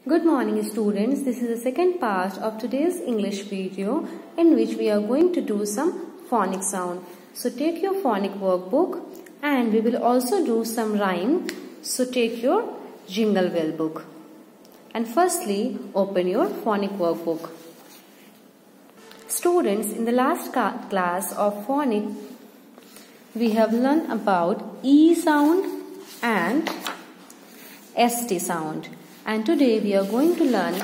Good morning students, this is the second part of today's English video in which we are going to do some phonic sound. So take your phonic workbook and we will also do some rhyme. So take your jingle bell book and firstly open your phonic workbook. Students, in the last class of phonic we have learned about E sound and ST sound. And today we are going to learn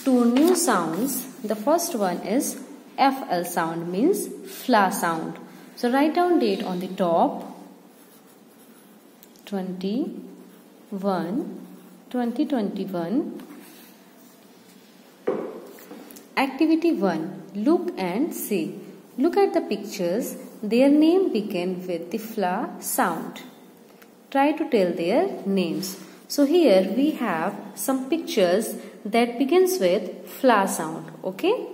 two new sounds. The first one is FL sound, means fla sound. So write down date on the top, 2021. Activity 1. Look and see. Look at the pictures. Their name begin with the fla sound. Try to tell their names. So here we have some pictures that begins with fla sound, okay?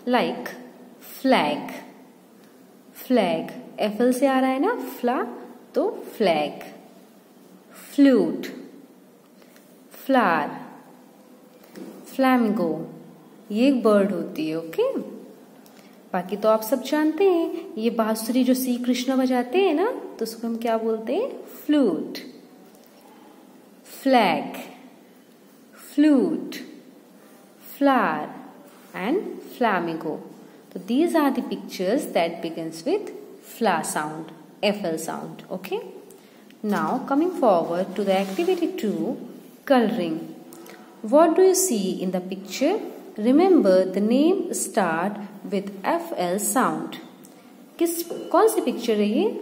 Like flag, flag, FL से आ रहा है ना fla, तो flag. Flute, flower, flamingo, ये एक bird होती है, okay? बाकी तो आप सब जानते हैं, ये बांसुरी जो श्री कृष्ण बजाते हैं ना, तो उसको हम क्या बोलते हैं? Flute. Flag, flute, flower and flamingo. So these are the pictures that begins with fla sound, FL sound, okay? Now coming forward to the activity 2, coloring. What do you see in the picture? Remember the name start with FL sound. कौन सी picture है ये?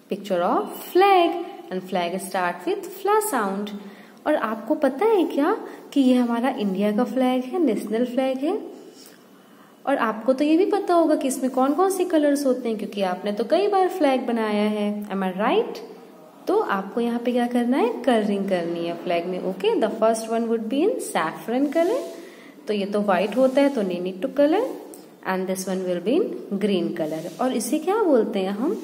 Picture of flag. And flag start with fla sound. और आपको पता है क्या कि ये हमारा इंडिया का फ्लैग है, नेशनल फ्लैग है. और आपको तो ये भी पता होगा कि इसमें कौन कौन से कलर्स होते हैं, क्योंकि आपने तो कई बार फ्लैग बनाया है. M I right? तो आपको यहाँ पे क्या करना है? कलरिंग करनी है फ्लैग में, okay? The first one would be in saffron colour. तो ये तो व्हाइट होता है, तो no need to colour. And this one will be in green colour. और इसे क्या बोलते हैं हम?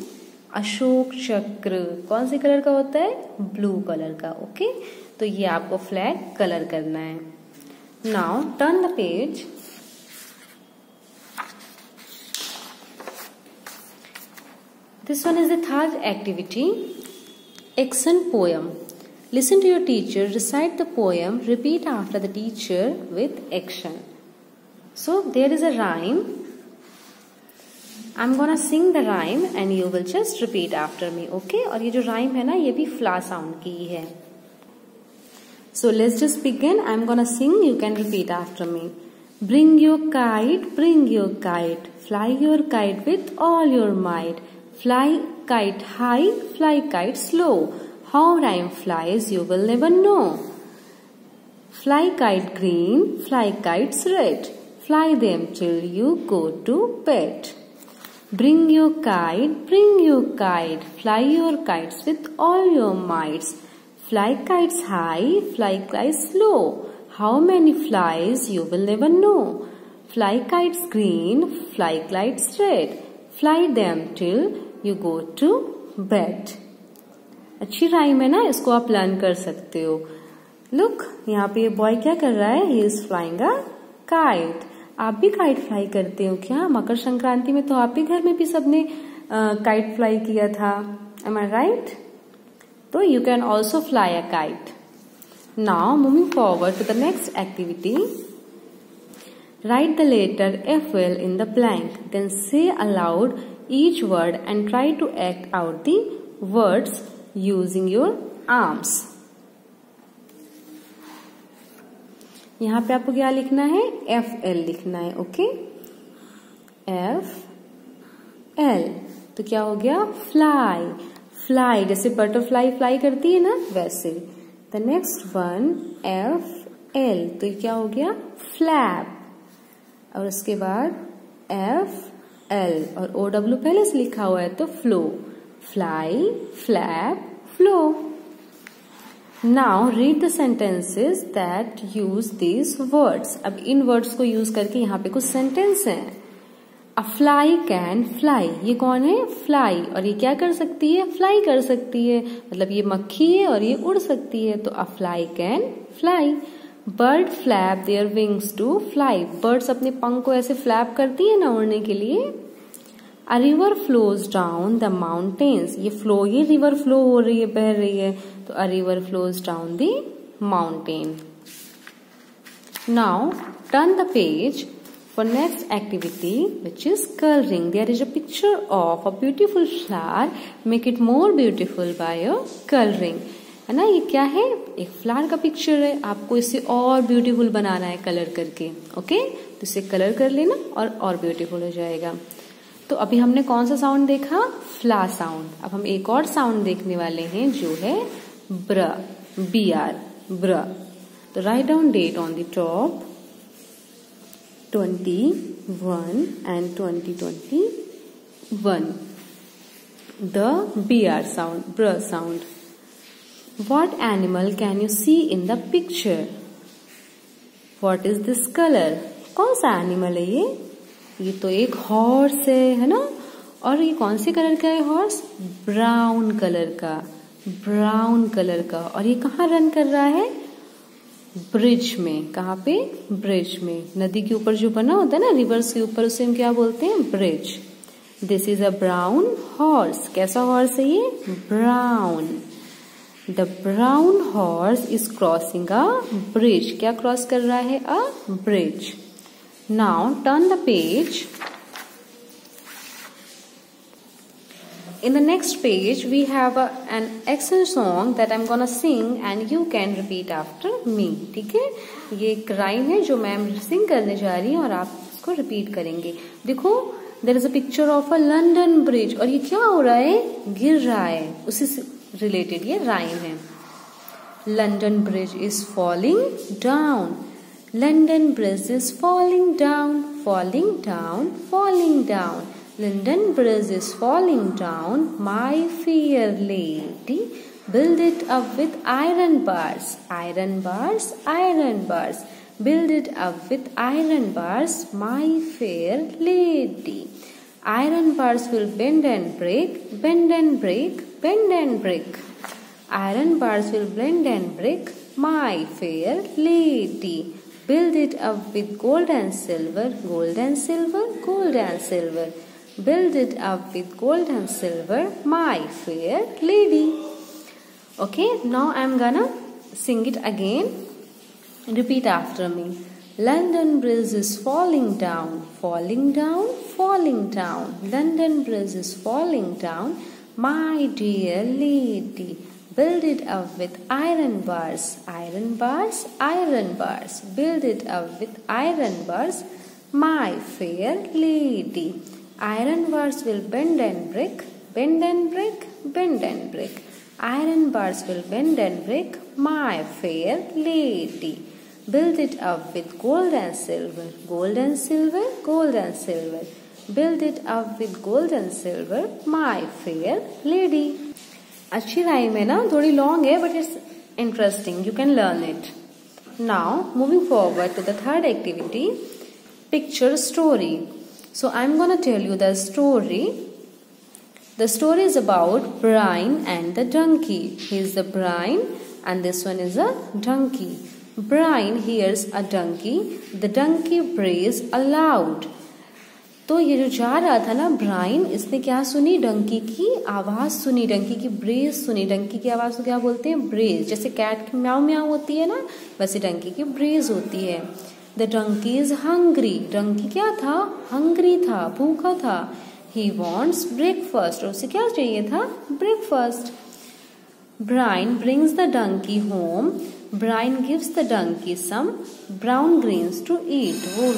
अशोक चक्र. कौन से कलर का होता है? ब्लू कलर का, ओके? तो ये आपको फ्लैग कलर करना है. Now turn the page. This one is the third activity, action poem. Listen to your teacher, recite the poem, repeat after the teacher with action. So there is a rhyme. I'm gonna sing the rhyme and you will just repeat after me, okay? और ये जो rhyme है ना, ये भी fla sound की ही है. So let's just begin. I'm gonna sing. You can repeat after me. Bring your kite, fly your kite with all your might. Fly kite high, fly kite slow. How rhyme flies you will never know. Fly kite green, fly kites red. Fly them till you go to bed. Bring your kite, fly your kites with all your mights. Fly kites high, fly kites low. How many flies you will never know. Fly kites green, fly kites red. Fly them till you go to bed. अच्छी rhyme है ना, इसको आप learn कर सकते हो. Look, यहाँ पे ये बॉय क्या कर रहा है? He is flying a kite. आप भी काइट फ्लाई करते हो क्या? मकर संक्रांति में तो आप ही घर में भी सबने काइट फ्लाई किया था. Am I right? तो you can also fly a kite. Now moving forward to the next activity. Write the letter FL in the blank. Then say aloud each word and try to act out the words using your arms. यहाँ पे आपको क्या लिखना है? FL लिखना है, okay? FL. तो क्या हो गया? फ्लाई. फ्लाई जैसे बटरफ्लाई फ्लाई करती है ना, वैसे. The next one FL. तो ये क्या हो गया? फ्लैप. और उसके बाद FL और OW पहले से लिखा हुआ है, तो flow. Fly, flap, flow. Now read the sentences that use these words. अब इन वर्ड्स को यूज करके यहाँ पे कुछ सेंटेंस हैं. अ फ्लाई कैन फ्लाई, ये कौन है? फ्लाई। और ये क्या कर सकती है? फ्लाई कर सकती है, मतलब ये मक्खी है और ये उड़ सकती है, तो a fly can fly. Bird flap there wings to fly, birds अपने पंख को ऐसे फ्लैप करती है ना उड़ने के लिए। A river flows down the mountains, ये फ्लो, ये रिवर फ्लो हो रही है, बह रही है, तो a river flows down the mountain. Now turn the page for next activity, which is coloring. There is a picture of a beautiful flower. Make it more beautiful by your coloring. है ना, ये क्या है? एक flower का picture है, आपको इसे और ब्यूटीफुल बनाना है कलर करके। ओके, तो इसे कलर कर लेना और ब्यूटीफुल हो जाएगा। तो अभी हमने कौन सा साउंड देखा? फ्ला साउंड। अब हम एक और साउंड देखने वाले हैं जो है ब्र, BR, ब्र। तो write down date on the top 21 and 2021. The BR sound, br sound. What animal can you see in the picture? What is this color? कौन सा एनिमल है ये? ये तो एक हॉर्स है ना? और ये कौन से कलर का है हॉर्स? ब्राउन कलर का, ब्राउन कलर का। और ये कहाँ रन कर रहा है? ब्रिज में। कहाँ पे? ब्रिज में। नदी के ऊपर जो बना होता है ना, रिवर्स के ऊपर, उसे हम क्या बोलते हैं? Bridge. This is a brown horse. कैसा हॉर्स है ये? Brown. The brown horse is crossing a bridge. क्या क्रॉस कर रहा है? अ bridge. Now turn the page. In the next page, we have an action song that I'm gonna sing and you can repeat after me. ठीक है? ये एक rhyme है जो मैम सिंग करने जा रही है और आप इसको रिपीट करेंगे। देखो, there is a picture of a London bridge और ये क्या हो रहा है? गिर रहा है। उसी से रिलेटेड ये राइम है। London bridge is falling down. London bridge is falling down, falling down, falling down. London bridge is falling down, my fair lady. Build it up with iron bars, iron bars, iron bars. Build it up with iron bars, my fair lady. Iron bars will bend and break, bend and break, bend and break. Iron bars will bend and break, my fair lady. Build it up with gold and silver, gold and silver, gold and silver. Build it up with gold and silver, my fair lady. Okay, now I'm gonna sing it again. Repeat after me. London Bridge is falling down, falling down, falling down. London Bridge is falling down, my dear lady. Build it up with iron bars, iron bars, iron bars. Build it up with iron bars, my fair lady. Iron bars will bend and break, bend and break, bend and break. Iron bars will bend and break, my fair lady. Build it up with gold and silver, gold and silver, gold and silver. Build it up with gold and silver, my fair lady. अच्छी rhyme है ना? थोड़ी long है but it's interesting. You can learn it. Now moving forward to the third activity, picture story. So I'm gonna tell you the story. The story is about Brian and the donkey. He is the Brian and this one is a donkey. Brian hears a donkey. The donkey brays aloud. तो ये जो जा रहा था ना Bryan, इसने क्या सुनी? डंकी की आवाज सुनी, डंकी की ब्रेज सुनी. डंकी की आवाज को क्या बोलते हैं? ब्रेज. जैसे कैट की म्याऊ म्याऊ होती है ना, वैसे डंकी की ब्रेज होती है. The donkey is hungry. Dunki क्या था? हंग्री था, भूखा था. He wants breakfast. और उसे क्या चाहिए था? Breakfast. Brian brings the donkey home. Brian gives the donkey some brown greens to eat. वो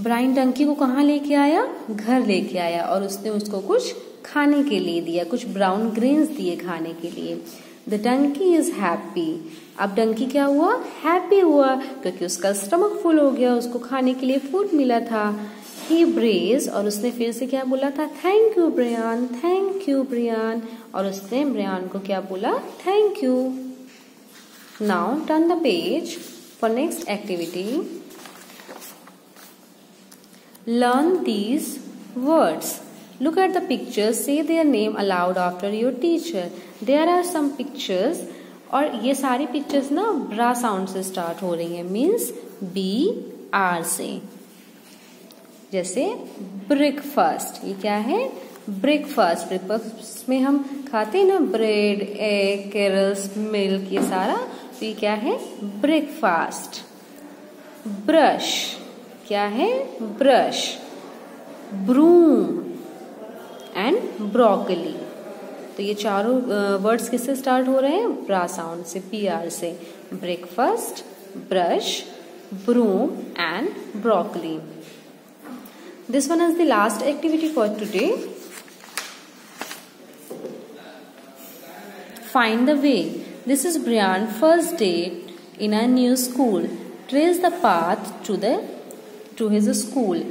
ब्राइन डंकी को कहाँ लेके आया? घर लेके आया और उसने उसको कुछ खाने के लिए दिया, कुछ ब्राउन ग्रेन्स दिए खाने के लिए. The donkey is happy. अब डंकी क्या हुआ? हैप्पी हुआ क्योंकि उसका स्टमक फुल हो गया, उसको खाने के लिए फूड मिला था. ही ब्रेज और उसने फिर से क्या बोला था? Thank you Brian, thank you Brian. और उसने ब्रियान को क्या बोला? Thank you. Now turn the page for next activity. Learn these words. Look at the pictures. Say their name aloud after your teacher. There are some pictures और ये सारी pictures ना ब्रा sound से स्टार्ट हो रही है, मीन्स BR से। जैसे ब्रेकफास्ट, ये क्या है? ब्रेकफास्ट। ब्रेकफास्ट में हम खाते हैं ना ब्रेड, एग, कैरल्स, मिल्क, ये सारा, तो ये क्या है? ब्रेकफास्ट। ब्रश, क्या है? ब्रश। ब्रूम एंड ब्रोकली, तो ये चारों वर्ड्स किससे स्टार्ट हो रहे हैं? ब्रा साउंड से, BR से। Breakfast, brush, broom and broccoli. This one is the last activity for today. Find the way. This is Brian's first day in a new school. Trace the path to his school.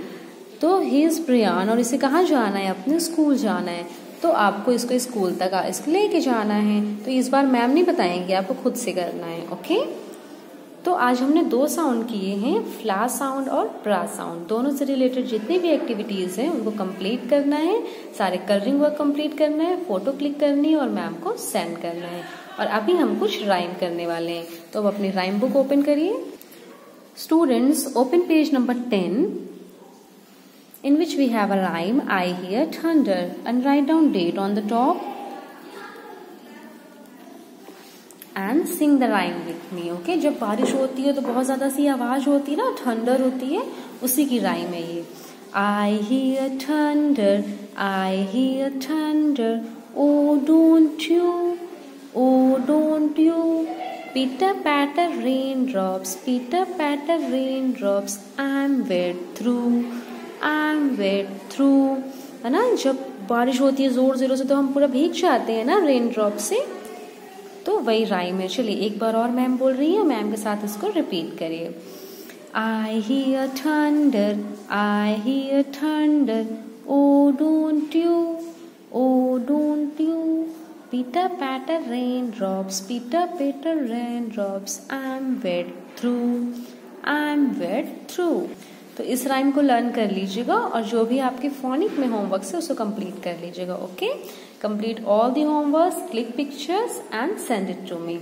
तो he is Brian और इसे कहाँ जाना है? अपने school जाना है। तो आपको इसको स्कूल तक इसको लेके जाना है। तो इस बार मैम नहीं बताएंगे, आपको खुद से करना है। ओके, तो आज हमने 2 साउंड किए हैं, फ्ला साउंड और ब्रा साउंड। दोनों से रिलेटेड जितनी भी एक्टिविटीज हैं उनको कंप्लीट करना है, सारे कलरिंग वर्क कंप्लीट करना है, फोटो क्लिक करनी है और मैम को सेंड करना है। और अभी हम कुछ राइम करने वाले हैं, तो अब अपनी राइम बुक ओपन करिए। Students, open page number 10 in which we have a rhyme, I hear thunder, and write down date on the top and sing the rhyme with me. Okay, जब बारिश होती है तो बहुत ज्यादा सी आवाज होती है ना, थंडर होती है, उसी की राइम है ये। I hear thunder, I hear thunder, oh don't you, oh don't you, pitter patter raindrops, pitter patter raindrops, I'm wet through, I'm wet through, है ना। जब बारिश होती है जोर जोरों से तो हम पूरा भीग जाते हैं ना रेन ड्रॉप से, तो वही राइम है। चलिए एक बार और मैम बोल रही है, मैम के साथ इसको रिपीट करिए। I hear thunder, I hear thunder, oh don't you, oh don't you, pitter patter raindrops, pitter patter raindrops, I'm wet through, I'm wet through। तो इस राइम को लर्न कर लीजिएगा और जो भी आपके फोनिक में होमवर्क है उसको कंप्लीट कर लीजिएगा। Okay, complete all the homework, click pictures and send it to me.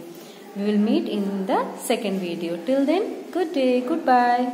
We will meet in the second video. Till then, good day, good bye.